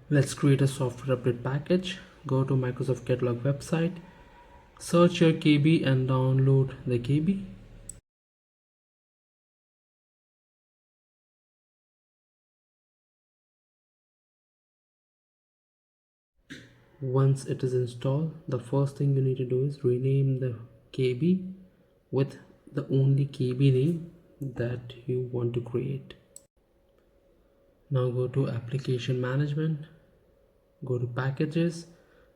Let's create a software update package. Go to Microsoft Catalog website, search your KB and download the KB. Once it is installed, the first thing you need to do is rename the KB with the only KB name that you want to create. Now go to application management, go to packages,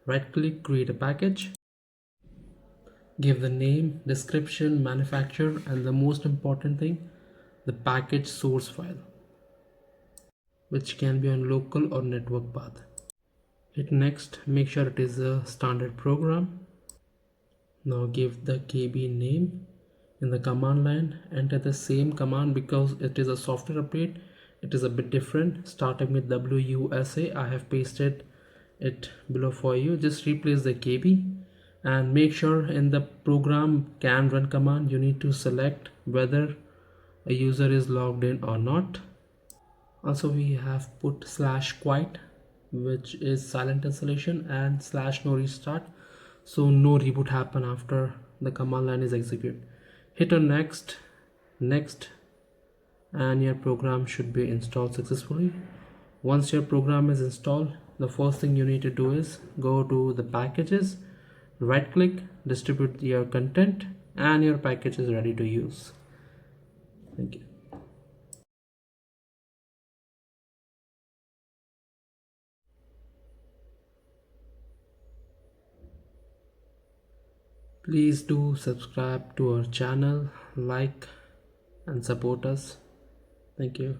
right click, create a package. Give the name, description, manufacturer, and the most important thing, the package source file, which can be on local or network path. Hit next, make sure it is a standard program. Now give the KB name. In the command line, enter the same command. Because it is a software update, it is a bit different, starting with WUSA. I have pasted it below for you. Just replace the KB and make sure in the program can run command you need to select whether a user is logged in or not. Also, we have put /quiet, which is silent installation, and /no restart, so no reboot happen after the command line is executed. Hit on next, and your program should be installed successfully. Once your program is installed, the first thing you need to do is go to the packages, right click, distribute your content, and your package is ready to use. Thank you. Please do subscribe to our channel, like and support us. Thank you.